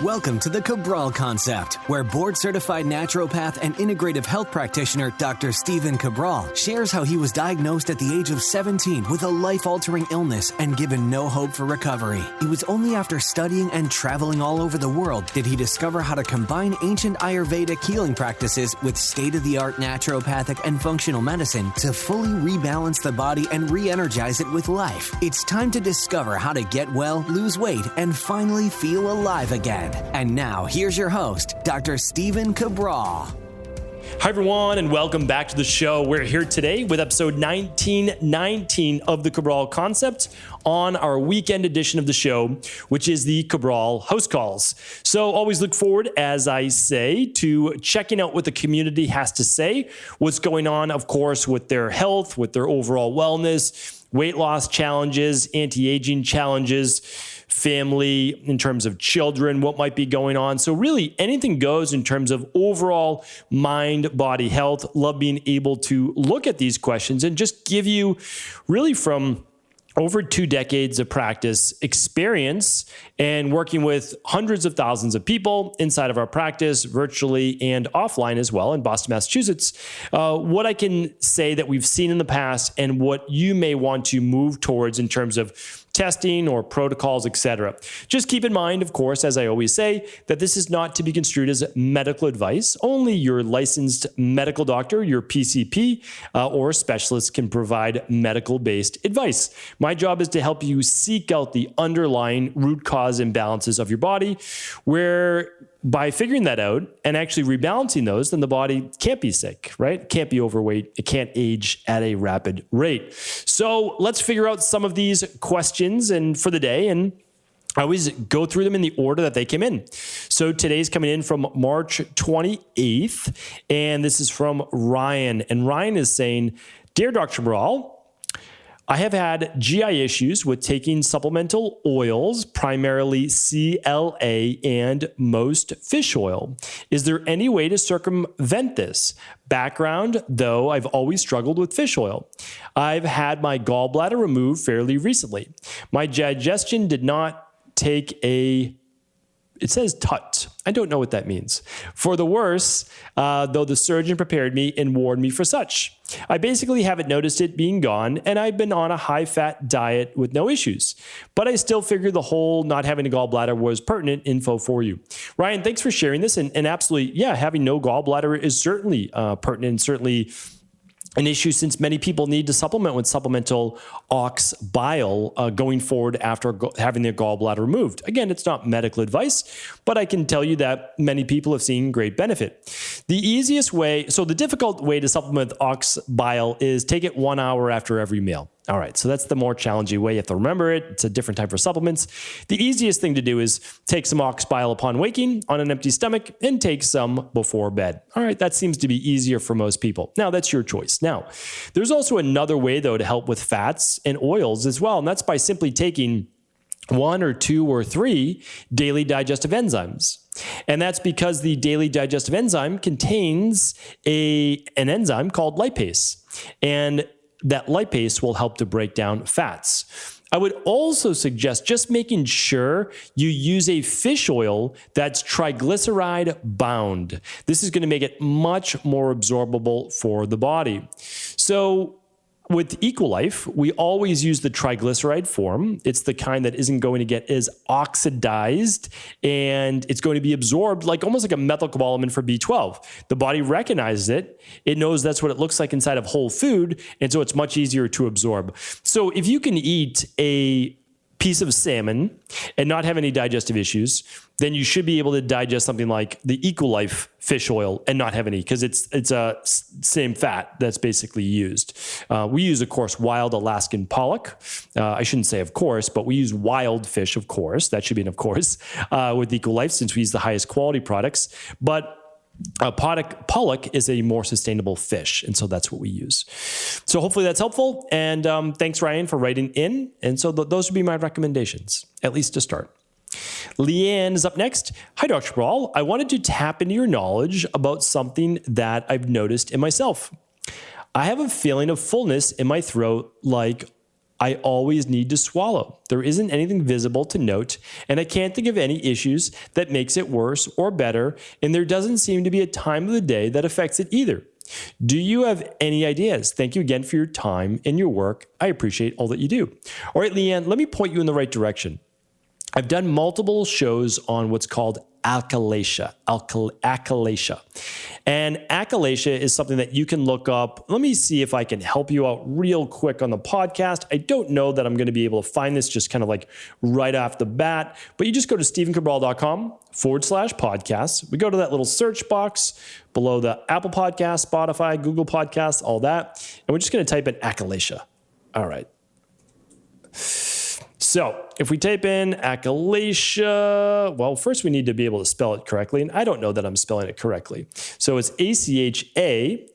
Welcome to the Cabral Concept, where board-certified naturopath and integrative health practitioner Dr. Cabral shares how he was diagnosed at the age of 17 with a life-altering illness and given no hope for recovery. It was only after studying and traveling all over the world did he discover how to combine ancient Ayurvedic healing practices with state-of-the-art naturopathic and functional medicine to fully rebalance the body and re-energize it with life. It's time to discover how to get well, lose weight, and finally feel alive again. And now, here's your host, Dr. Cabral. Hi, everyone, and welcome back to the show. We're here today with episode 1919 of the Cabral Concept on our weekend edition of the show, which is the Cabral HouseCalls. So always look forward, as I say, to checking out what the community has to say, what's going on, of course, with their health, with their overall wellness, weight loss challenges, anti-aging challenges, family in terms of children, what might be going on. So really anything goes in terms of overall mind, body health. Love being able to look at these questions and just give you really from over 2 decades of practice experience and working with hundreds of thousands of people inside of our practice, virtually and offline as well in Boston, Massachusetts, what I can say that we've seen in the past and what you may want to move towards in terms of testing or protocols, etc. Just keep in mind, of course, as I always say, that this is not to be construed as medical advice. Only your licensed medical doctor, your PCP, or specialist can provide medical-based advice. My job is to help you seek out the underlying root cause imbalances of your body, where by figuring that out and actually rebalancing those, then the body can't be sick, right? It can't be overweight. It can't age at a rapid rate. So let's figure out some of these questions and for the day. And I always go through them in the order that they came in. So today's coming in from March 28th. And this is from Ryan. And Ryan is saying, "Dear Dr. Cabral, I have had GI issues with taking supplemental oils, primarily CLA and most fish oil. Is there any way to circumvent this? Background, though, I've always struggled with fish oil. I've had my gallbladder removed fairly recently. My digestion did not take it says tut. I don't know what that means. For the worse, though the surgeon prepared me and warned me for such. I basically haven't noticed it being gone, and I've been on a high-fat diet with no issues. But I still figured the whole not having a gallbladder was pertinent info for you." Ryan, thanks for sharing this. And absolutely, yeah, having no gallbladder is certainly pertinent and certainly an issue since many people need to supplement with supplemental ox bile going forward after having their gallbladder removed. Again, it's not medical advice, but I can tell you that many people have seen great benefit. The easiest way, so the difficult way to supplement with ox bile is take it 1 hour after every meal. All right, so that's the more challenging way. You have to remember it. It's a different type of supplements. The easiest thing to do is take some ox bile upon waking on an empty stomach and take some before bed. All right, that seems to be easier for most people. Now, that's your choice. Now, there's also another way, though, to help with fats and oils as well, and that's by simply taking 1 or 2 or 3 daily digestive enzymes. And that's because the daily digestive enzyme contains an enzyme called lipase. And that lipase will help to break down fats. I would also suggest just making sure you use a fish oil that's triglyceride bound. This is going to make it much more absorbable for the body. So with Equilife, we always use the triglyceride form. It's the kind that isn't going to get as oxidized, and it's going to be absorbed almost like a methylcobalamin for B12. The body recognizes it. It knows that's what it looks like inside of whole food, and so it's much easier to absorb. So if you can eat a piece of salmon and not have any digestive issues, then you should be able to digest something like the Equilife fish oil and not have any, because it's a same fat that's basically used. We use, of course, wild Alaskan pollock. I shouldn't say of course, but we use wild fish, of course. That should be an of course with Equilife, since we use the highest quality products. But pollock is a more sustainable fish, and so that's what we use. So hopefully that's helpful, and thanks, Ryan, for writing in. And so those would be my recommendations, at least to start. Leanne is up next. "Hi, Dr. Cabral. I wanted to tap into your knowledge about something that I've noticed in myself. I have a feeling of fullness in my throat, like I always need to swallow. There isn't anything visible to note, and I can't think of any issues that makes it worse or better, and there doesn't seem to be a time of the day that affects it either. Do you have any ideas? Thank you again for your time and your work. I appreciate all that you do. All right, Leanne, let me point you in the right direction. I've done multiple shows on what's called achalasia. And achalasia is something that you can look up. Let me see if I can help you out real quick on the podcast. I don't know that I'm going to be able to find this just kind of like right off the bat, but you just go to stephencabral.com/podcasts. We go to that little search box below the Apple Podcast, Spotify, Google Podcasts, all that. And we're just going to type in achalasia. All right. So if we type in achalasia, well, first we need to be able to spell it correctly. And I don't know that I'm spelling it correctly. So it's ACHALASIA.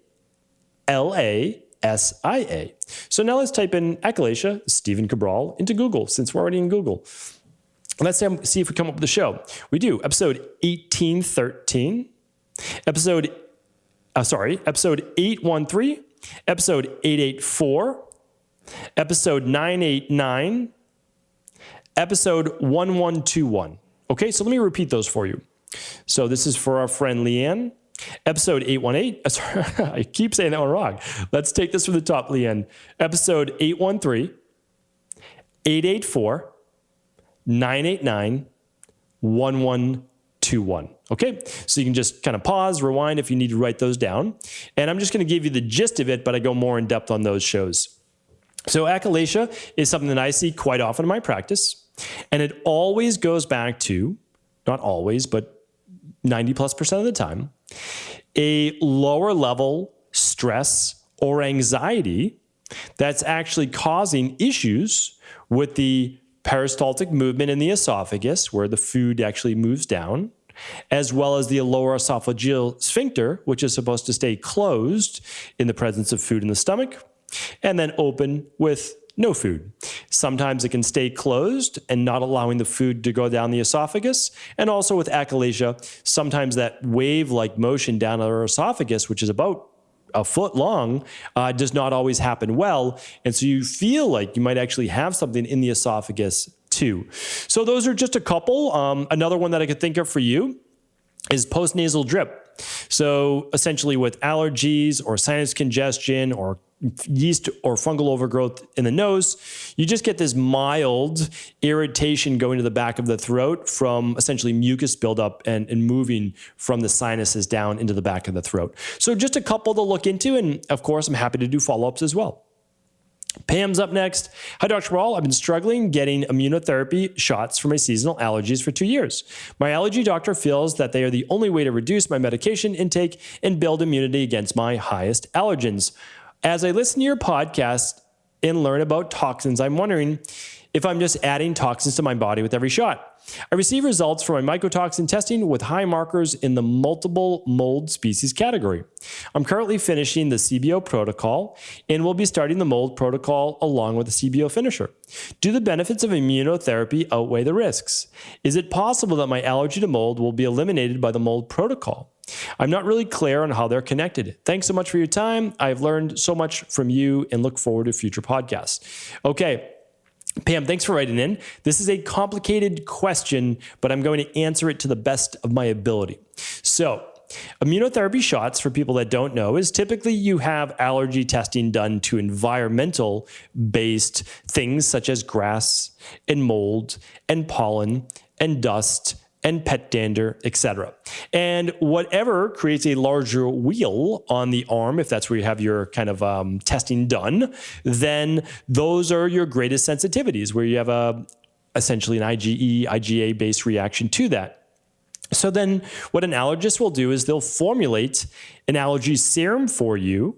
So now let's type in achalasia, Stephen Cabral, into Google, since we're already in Google. Let's see if we come up with the show. We do episode 1813, episode 813, episode 884, episode 989, episode 1121. Okay, so let me repeat those for you. So this is for our friend Leanne. Episode 818. Sorry, I keep saying that one wrong. Let's take this from the top, Leanne. Episode 813, 884, 989, 1121. Okay, so you can just kind of pause, rewind if you need to write those down. And I'm just going to give you the gist of it, but I go more in depth on those shows. So achalasia is something that I see quite often in my practice. And it always goes back to, not always, but 90+% of the time, a lower level stress or anxiety that's actually causing issues with the peristaltic movement in the esophagus, where the food actually moves down, as well as the lower esophageal sphincter, which is supposed to stay closed in the presence of food in the stomach, and then open with no food. Sometimes it can stay closed and not allowing the food to go down the esophagus. And also with achalasia, sometimes that wave-like motion down our esophagus, which is about a foot long, does not always happen well. And so you feel like you might actually have something in the esophagus too. So those are just a couple. Another one that I could think of for you is postnasal drip. So essentially with allergies or sinus congestion or yeast or fungal overgrowth in the nose, you just get this mild irritation going to the back of the throat from essentially mucus buildup and moving from the sinuses down into the back of the throat. So just a couple to look into. And of course, I'm happy to do follow-ups as well. Pam's up next. Hi, Dr. Cabral. I've been struggling getting immunotherapy shots for my seasonal allergies for 2 years. My allergy doctor feels that they are the only way to reduce my medication intake and build immunity against my highest allergens. As I listen to your podcast and learn about toxins, I'm wondering if I'm just adding toxins to my body with every shot. I received results from my mycotoxin testing with high markers in the multiple mold species category. I'm currently finishing the CBO protocol and will be starting the mold protocol along with the CBO finisher. Do the benefits of immunotherapy outweigh the risks? Is it possible that my allergy to mold will be eliminated by the mold protocol? I'm not really clear on how they're connected. Thanks so much for your time. I've learned so much from you and look forward to future podcasts. Okay. Pam, thanks for writing in. This is a complicated question, but I'm going to answer it to the best of my ability. So, immunotherapy shots, for people that don't know, is typically you have allergy testing done to environmental-based things such as grass and mold and pollen and dust and pet dander, etc. And whatever creates a larger wheal on the arm, if that's where you have your kind of testing done, then those are your greatest sensitivities, where you have essentially an IgE, IgA-based reaction to that. So then what an allergist will do is they'll formulate an allergy serum for you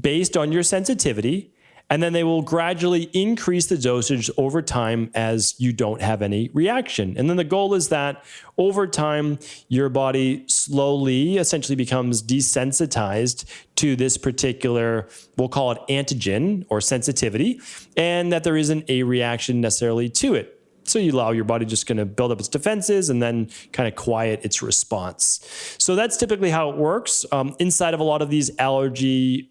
based on your sensitivity, and then they will gradually increase the dosage over time as you don't have any reaction. And then the goal is that over time, your body slowly essentially becomes desensitized to this particular, we'll call it antigen or sensitivity, and that there isn't a reaction necessarily to it. So you allow your body just going to build up its defenses and then kind of quiet its response. So that's typically how it works. Inside of a lot of these allergy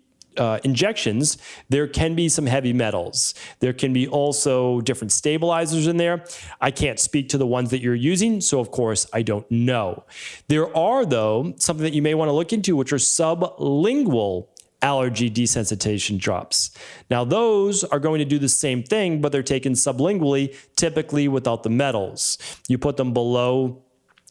injections, there can be some heavy metals. There can be also different stabilizers in there. I can't speak to the ones that you're using, so of course I don't know. There are, though, something that you may want to look into, which are sublingual allergy desensitization drops. Now, those are going to do the same thing, but they're taken sublingually, typically without the metals. You put them below.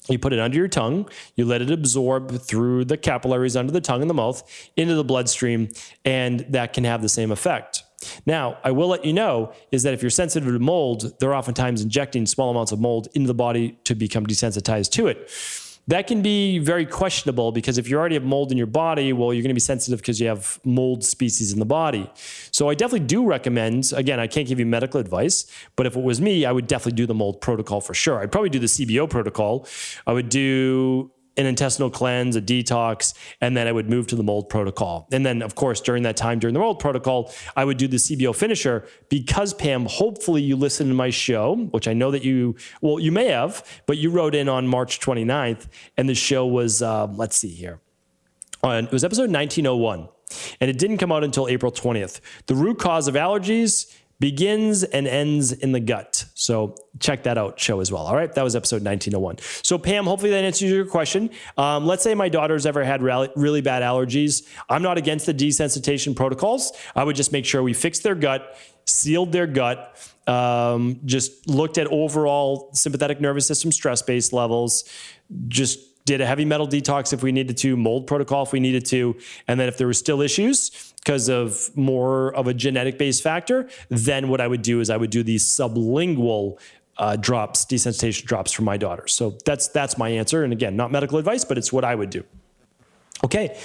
You put it under your tongue, you let it absorb through the capillaries under the tongue and the mouth into the bloodstream, and that can have the same effect. Now, I will let you know is that if you're sensitive to mold, they're oftentimes injecting small amounts of mold into the body to become desensitized to it. That can be very questionable because if you already have mold in your body, well, you're going to be sensitive because you have mold species in the body. So I definitely do recommend, again, I can't give you medical advice, but if it was me, I would definitely do the mold protocol for sure. I'd probably do the CBO protocol. I would do an intestinal cleanse, a detox, and then I would move to the mold protocol. And then, of course, during that time, during the mold protocol, I would do the CBO finisher because, Pam, hopefully you listened to my show, which I know that you may have, but you wrote in on March 29th, and the show was, let's see here. It was episode 1901, and it didn't come out until April 20th. The root cause of allergies begins and ends in the gut. So check that out show as well. All right. That was episode 1901. So Pam, hopefully that answers your question. Let's say my daughter's ever had really bad allergies. I'm not against the desensitization protocols. I would just make sure we fixed their gut, sealed their gut, just looked at overall sympathetic nervous system stress-based levels, just did a heavy metal detox if we needed to, mold protocol if we needed to, and then if there were still issues because of more of a genetic-based factor, then what I would do is I would do these sublingual drops, desensitization drops for my daughter. So that's my answer. And again, not medical advice, but it's what I would do. Okay.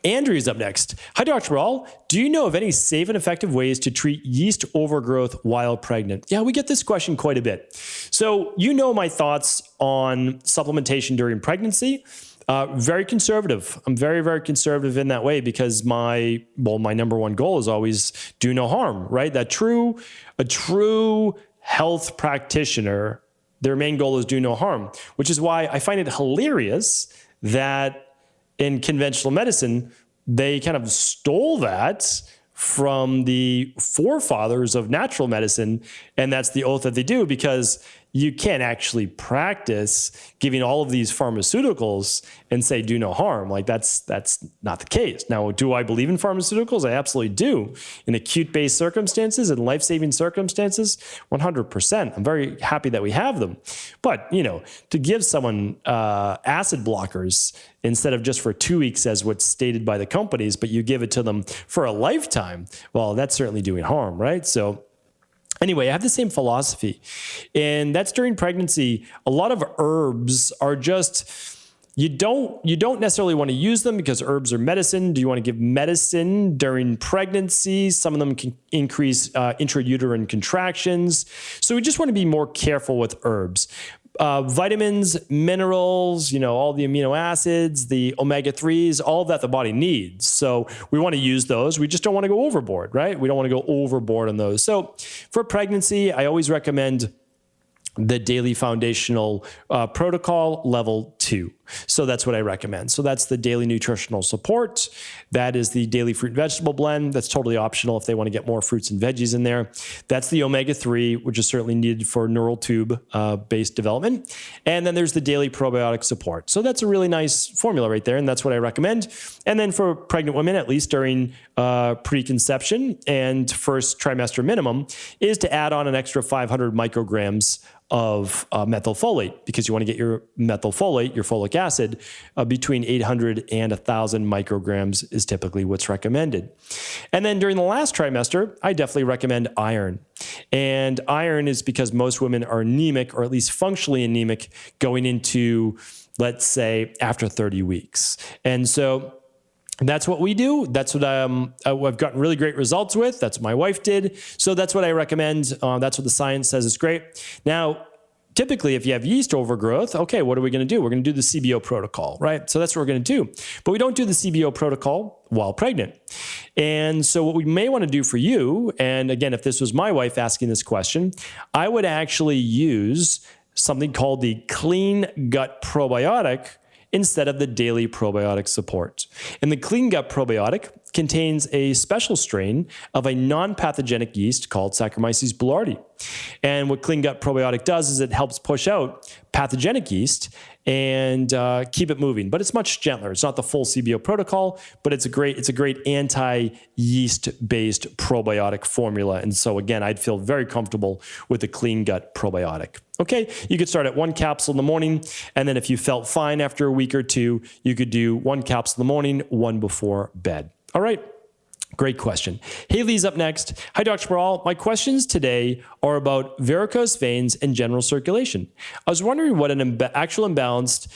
Andrew's up next. Hi, Dr. Cabral. Do you know of any safe and effective ways to treat yeast overgrowth while pregnant? Yeah, we get this question quite a bit. So you know my thoughts on supplementation during pregnancy. Very conservative. I'm very, very conservative in that way because my number one goal is always do no harm, right? A true health practitioner, their main goal is do no harm, which is why I find it hilarious that in conventional medicine, they kind of stole that from the forefathers of natural medicine. And that's the oath that they do because you can't actually practice giving all of these pharmaceuticals and say do no harm. Like that's not the case. Now, do I believe in pharmaceuticals? I absolutely do. In acute-based circumstances and life-saving circumstances, 100%. I'm very happy that we have them. But, to give someone acid blockers instead of just for 2 weeks as what's stated by the companies, but you give it to them for a lifetime, well, that's certainly doing harm, right? So anyway, I have the same philosophy, and that's during pregnancy. A lot of herbs are just, you don't necessarily want to use them because herbs are medicine. Do you want to give medicine during pregnancy? Some of them can increase intrauterine contractions. So we just want to be more careful with herbs. Vitamins, minerals, all the amino acids, the omega-3s, all that the body needs. So we want to use those. We just don't want to go overboard, right? We don't want to go overboard on those. So for pregnancy, I always recommend the daily foundational protocol level 2. So that's what I recommend. So that's the daily nutritional support. That is the daily fruit and vegetable blend. That's totally optional if they want to get more fruits and veggies in there. That's the omega-3, which is certainly needed for neural tube based development. And then there's the daily probiotic support. So that's a really nice formula right there. And that's what I recommend. And then for pregnant women, at least during preconception and first trimester minimum, is to add on an extra 500 micrograms of methylfolate because you want to get your methylfolate, your folic acid, between 800 and 1,000 micrograms is typically what's recommended. And then during the last trimester, I definitely recommend iron. And iron is because most women are anemic, or at least functionally anemic, going into, let's say, after 30 weeks. And so that's what we do. That's what I've gotten really great results with. That's what my wife did. So that's what I recommend. That's what the science says is great. Now, typically, if you have yeast overgrowth, okay, what are we going to do? We're going to do the CBO protocol, right? So that's what we're going to do. But we don't do the CBO protocol while pregnant. And so what we may want to do for you, and again, if this was my wife asking this question, I would actually use something called the clean gut probiotic instead of the daily probiotic support. And the Clean Gut probiotic contains a special strain of a non-pathogenic yeast called Saccharomyces boulardii. And what Clean Gut probiotic does is it helps push out pathogenic yeast and keep it moving. But it's much gentler. It's not the full CBO protocol, but it's a great anti-yeast based probiotic formula. And so again, I'd feel very comfortable with the Clean Gut probiotic. Okay, you could start at 1 capsule in the morning, and then if you felt fine after a week or two, you could do 1 capsule in the morning, 1 before bed. All right. Great question. Haley's up next. Hi, Dr. Cabral. My questions today are about varicose veins and general circulation. I was wondering what an actual imbalance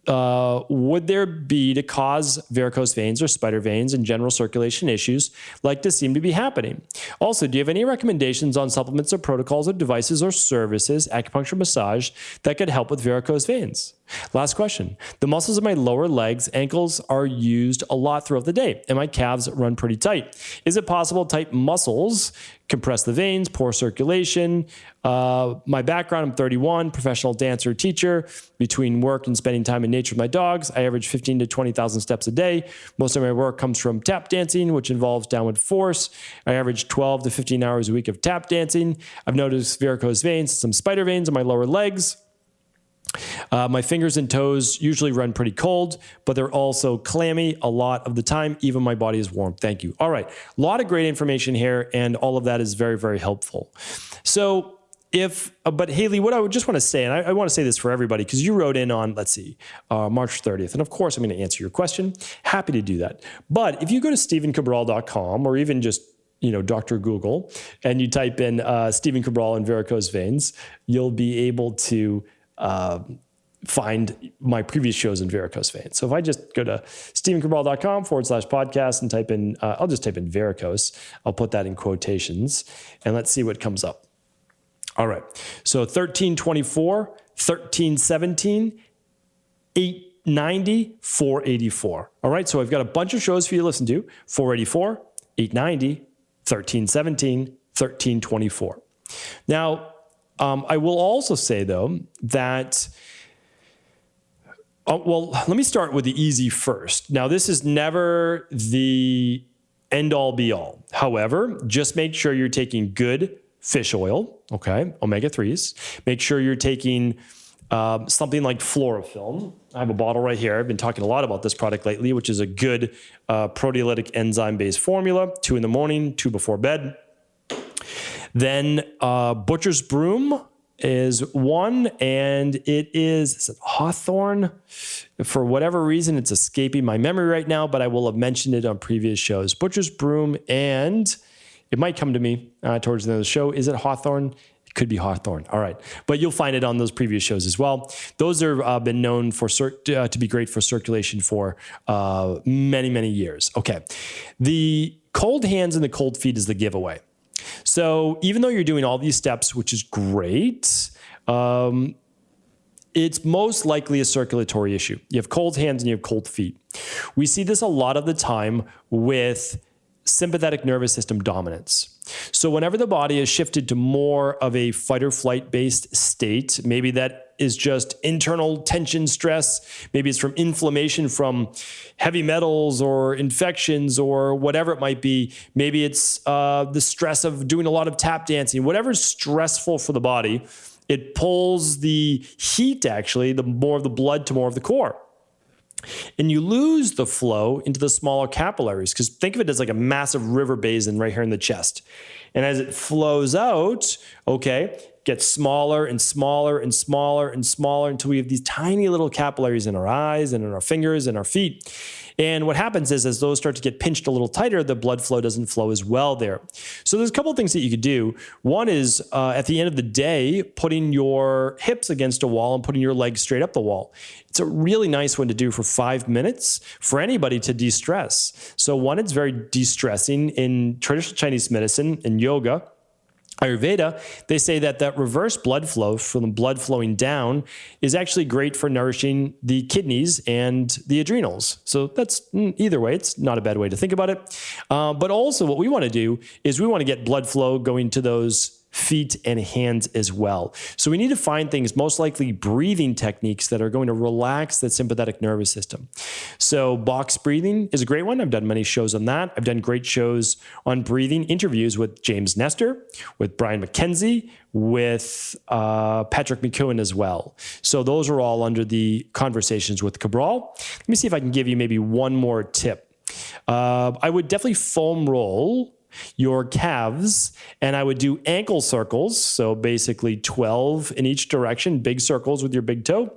would there be to cause varicose veins or spider veins and general circulation issues like this seem to be happening? Also, do you have any recommendations on supplements or protocols or devices or services, acupuncture, massage, that could help with varicose veins? Last question. The muscles of my lower legs, ankles are used a lot throughout the day, and my calves run pretty tight. Is it possible tight muscles compress the veins, poor circulation? My background, I'm 31, professional dancer, teacher. Between work and spending time in nature with my dogs, I average 15 to 20,000 steps a day. Most of my work comes from tap dancing, which involves downward force. I average 12 to 15 hours a week of tap dancing. I've noticed varicose veins, some spider veins on my lower legs. My fingers and toes usually run pretty cold, but they're also clammy a lot of the time. Even my body is warm. Thank you. All right. A lot of great information here, and all of that is very, very helpful. So but Haley, what I would just want to say, and I want to say this for everybody, because you wrote in on, March 30th. And of course, I'm going to answer your question. Happy to do that. But if you go to StephenCabral.com, or even just Dr. Google, and you type in Stephen Cabral and varicose veins, you'll be able to find my previous shows in varicose veins. So if I just go to StephenCabral.com/podcast and type in, I'll just type in varicose. I'll put that in quotations, and let's see what comes up. All right. So 1324, 1317, 890, 484. All right. So I've got a bunch of shows for you to listen to: 484, 890, 1317, 1324. Now, I will also say, though, that, let me start with the easy first. Now, this is never the end-all, be-all. However, just make sure you're taking good fish oil, okay, omega-3s. Make sure you're taking something like Florafilm. I have a bottle right here. I've been talking a lot about this product lately, which is a good proteolytic enzyme-based formula. 2 in the morning, 2 before bed. Then Butcher's Broom is one, and is it Hawthorne? For whatever reason, it's escaping my memory right now, but I will have mentioned it on previous shows. Butcher's Broom, and it might come to me towards the end of the show. Is it Hawthorne? It could be Hawthorne. All right. But you'll find it on those previous shows as well. Those have been known to be great for circulation for many, many years. Okay. The cold hands and the cold feet is the giveaway. So even though you're doing all these steps, which is great, it's most likely a circulatory issue. You have cold hands and you have cold feet. We see this a lot of the time with sympathetic nervous system dominance. So whenever the body is shifted to more of a fight or flight based state, maybe that is just internal tension stress, maybe it's from inflammation from heavy metals or infections or whatever it might be, maybe it's the stress of doing a lot of tap dancing, whatever's stressful for the body, it pulls the heat, actually, the more of the blood to more of the core. And you lose the flow into the smaller capillaries, because think of it as like a massive river basin right here in the chest. And as it flows out, okay, gets smaller and smaller and smaller and smaller until we have these tiny little capillaries in our eyes and in our fingers and our feet. And what happens is, as those start to get pinched a little tighter, the blood flow doesn't flow as well there. So there's a couple of things that you could do. One is at the end of the day, putting your hips against a wall and putting your legs straight up the wall. It's a really nice one to do for 5 minutes for anybody to de-stress. So one, it's very de-stressing. In traditional Chinese medicine and yoga, Ayurveda, they say that reverse blood flow from the blood flowing down is actually great for nourishing the kidneys and the adrenals. So that's either way, it's not a bad way to think about it. But also what we want to do is we want to get blood flow going to those feet, and hands as well. So we need to find things, most likely breathing techniques that are going to relax the sympathetic nervous system. So box breathing is a great one. I've done many shows on that. I've done great shows on breathing, interviews with James Nestor, with Brian McKenzie, with Patrick McEwen as well. So those are all under the Conversations with Cabral. Let me see if I can give you maybe one more tip. I would definitely foam roll your calves, and I would do ankle circles. So basically 12 in each direction, big circles with your big toe,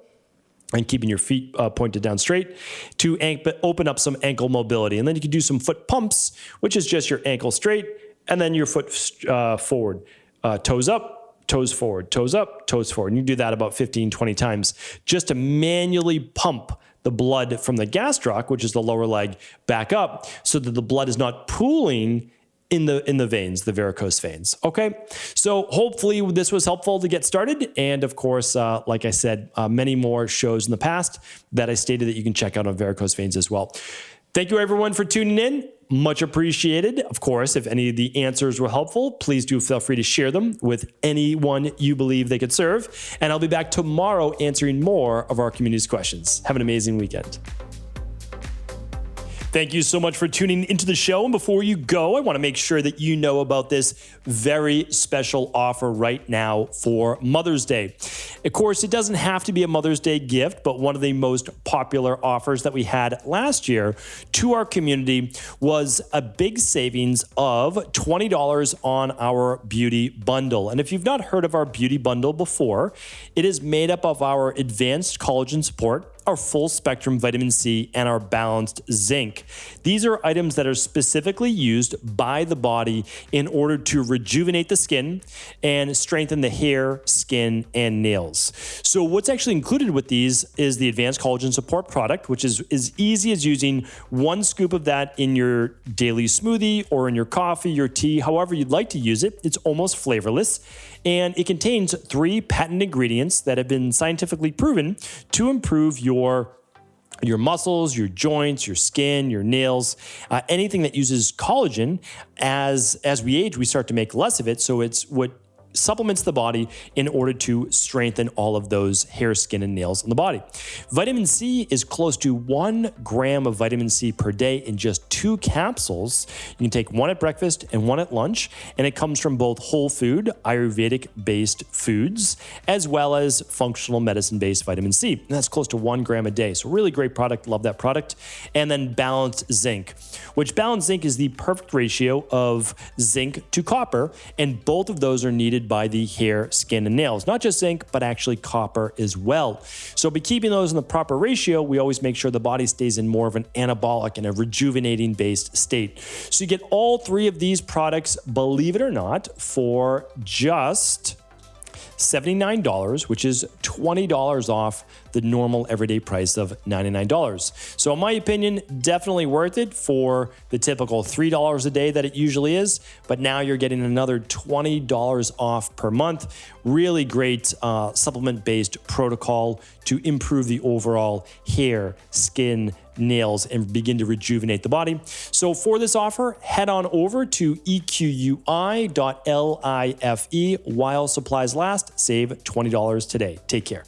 and keeping your feet pointed down straight to open up some ankle mobility. And then you can do some foot pumps, which is just your ankle straight, and then your foot forward, toes up, toes forward, toes up, toes forward. And you do that about 15, 20 times just to manually pump the blood from the gastroc, which is the lower leg, back up so that the blood is not pooling in the veins, the varicose veins. Okay, so hopefully this was helpful to get started. And of course, like I said, many more shows in the past that I stated that you can check out on varicose veins as well. Thank you everyone for tuning in. Much appreciated. Of course, if any of the answers were helpful, please do feel free to share them with anyone you believe they could serve. And I'll be back tomorrow answering more of our community's questions. Have an amazing weekend. Thank you so much for tuning into the show. And before you go, I want to make sure that you know about this very special offer right now for Mother's Day. Of course, it doesn't have to be a Mother's Day gift, but one of the most popular offers that we had last year to our community was a big savings of $20 on our beauty bundle. And if you've not heard of our beauty bundle before, it is made up of our advanced collagen support, our full spectrum vitamin C, and our balanced zinc. These are items that are specifically used by the body in order to rejuvenate the skin and strengthen the hair, skin, and nails. So what's actually included with these is the advanced collagen support product, which is as easy as using one scoop of that in your daily smoothie or in your coffee, your tea, however you'd like to use it. It's almost flavorless. And it contains 3 patent ingredients that have been scientifically proven to improve your muscles, your joints, your skin, your nails, anything that uses collagen. As we age, we start to make less of it. So it's what supplements the body in order to strengthen all of those hair, skin, and nails in the body. Vitamin C is close to 1 gram of vitamin C per day in just 2 capsules. You can take 1 at breakfast and 1 at lunch, and it comes from both whole food, Ayurvedic-based foods, as well as functional medicine-based vitamin C. And that's close to 1 gram a day. So really great product. Love that product. And then balanced zinc, which balanced zinc is the perfect ratio of zinc to copper, and both of those are needed by the hair, skin, and nails. Not just zinc, but actually copper as well. So by keeping those in the proper ratio, we always make sure the body stays in more of an anabolic and a rejuvenating based state. So you get all 3 of these products, believe it or not, for just $79, which is $20 off the normal everyday price of $99. So in my opinion, definitely worth it for the typical $3 a day that it usually is, but now you're getting another $20 off per month. Really great supplement-based protocol to improve the overall hair, skin, nails, and begin to rejuvenate the body. So for this offer, head on over to equi.life while supplies last. Save $20 today. Take care.